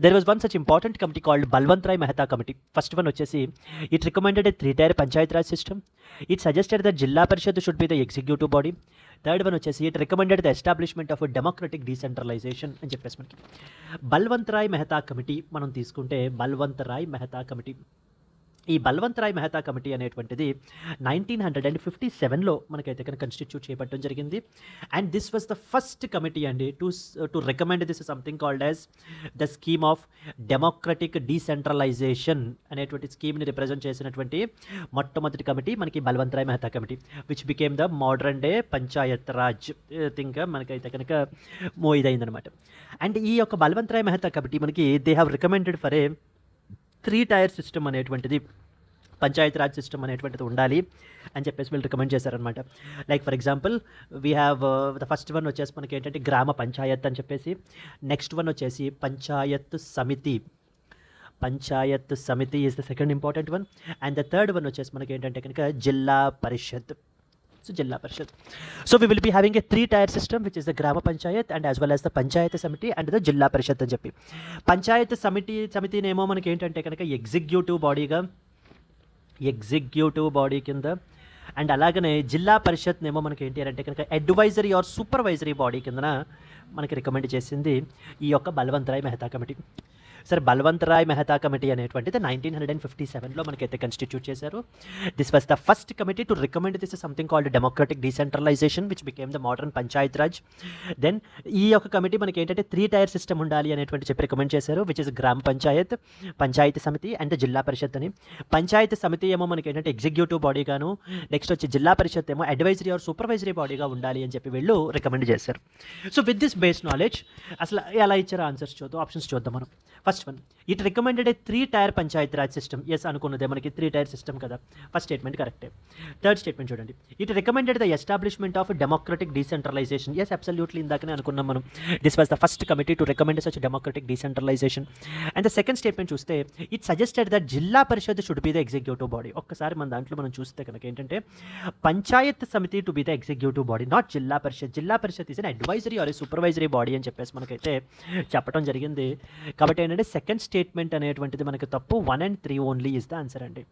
there was one such important committee called Balwant Rai Mehta Committee. First one వచ్చేసి it recommended a 3-tier Panchayat Raj system. It suggested that Jilla Parishad should be the executive body. Third one వచ్చేసి it recommended the establishment of democratic decentralization అని చెప్పేసి మనకి Balwant Rai Mehta committee మనం తీసుకుంటే Balwant Rai Mehta committee, ఈ Balwant Rai Mehta committee అనేటువంటిది 1957లో మనకైతే కనుక కన్స్టిట్యూట్ చేయబడటం జరిగింది. And this was the first committee అండి to recommend this something called as the scheme of democratic decentralization అనేటువంటి స్కీమ్ని రిప్రజెంట్ చేసినటువంటి మొట్టమొదటి కమిటీ మనకి Balwant Rai Mehta committee, which became the modern day panchayat raj think మనకైతే కనుక ఇదైందనమాట. అండ్ ఈ యొక్క బల్వంత్ రాయ్ మెహతా కమిటీ మనకి they have recommended for a 3-tier system అనేటువంటిది, పంచాయత్ రాజ్ సిస్టమ్ అనేటువంటిది ఉండాలి అని చెప్పేసి వీళ్ళు రికమెండ్ చేశారనమాట. Like for example we have the first one వచ్చేసి మనకి ఏంటంటే గ్రామ పంచాయత్ అని చెప్పేసి, నెక్స్ట్ వన్ వచ్చేసి పంచాయత్ సమితి, పంచాయత్ సమితి is the second important one. And the third one వచ్చేసి మనకి ఏంటంటే కనుక జిల్లా పరిషత్. So Jilla Parishad. So we will be having a 3-tier system which is the Grama Panchayat and as well as the Panchayat Samiti and the Jilla Parishad అని చెప్పి. పంచాయత్ సమితినేమో మనకి ఏంటంటే కనుక ఎగ్జిక్యూటివ్ బాడీ కింద, అండ్ అలాగనే జిల్లా పరిషత్నేమో మనకి ఏంటి అంటే కనుక అడ్వైజరీ ఆర్ సూపర్వైజరీ బాడీ కిందన మనకి రికమెండ్ చేసింది ఈ యొక్క బల్వంత్ రాయ్ మెహతా కమిటీ. సరే, బల్వంత్ రాయ్ మెహతా కమిటీ అనేటువంటిది 1957లో మనకైతే కన్స్టిట్యూట్ చేశారు. This was the first committee to recommend this something called democratic decentralisation which became the modern panchayat raj. Then ఈ యొక్క కమిటీ మనకి ఏంటంటే 3-tier సిస్టమ్ ఉండాలి అనేటువంటి చెప్పి రికమెండ్ చేశారు, విచ్ ఇస్ గ్రామ పంచాయత్, పంచాయత్ సమితి అండ్ జిల్లా పరిషత్ అని. పంచాయత్ సమితి ఏమో మనకి ఏంటంటే ఎగ్జిక్యూటివ్ బాడీగాను, నెక్స్ట్ వచ్చి జిల్లా పరిషత్ ఏమో అడ్వైజరీ ఆర్ సూపర్వైజరీ బాడీగా ఉండాలి అని చెప్పి వీళ్ళు రికమెండ్ చేశారు. So with this base knowledge అసలు ఎలా ఇచ్చారో ఆన్సర్స్ చూద్దాం, ఆప్షన్స్ చూద్దాం మనం. First one, it recommended a 3-tier panchayat raj system. Yes అనుకున్నదే మనకి 3-tier సిస్టమ్ కదా, ఫస్ట్ స్టేట్మెంట్ కరెక్టే. థర్డ్ స్టేట్మెంట్ చూడండి, it recommended the establishment of democratic decentralisation. Yes absolutely, ఇందాకనే అనుకున్నాం మనం. This was the first committee to recommend such democratic decentralisation. And the second statement చూస్తే it suggested that zilla Parishad should be the executive body. ఒక్కసారి మన దాంట్లో మనం చూస్తే కనుక ఏంటంటే panchayat samiti to be the executive body, not zilla parishad. Zilla parishad is an advisory or supervisory body అని చెప్పేసి మనకైతే చెప్పడం జరిగింది. కాబట్టి ఏంటంటే సెకండ్ స్టేట్మెంట్ అనేటువంటిది మనకి తప్పు. 1 and 3 only is the answer అండి.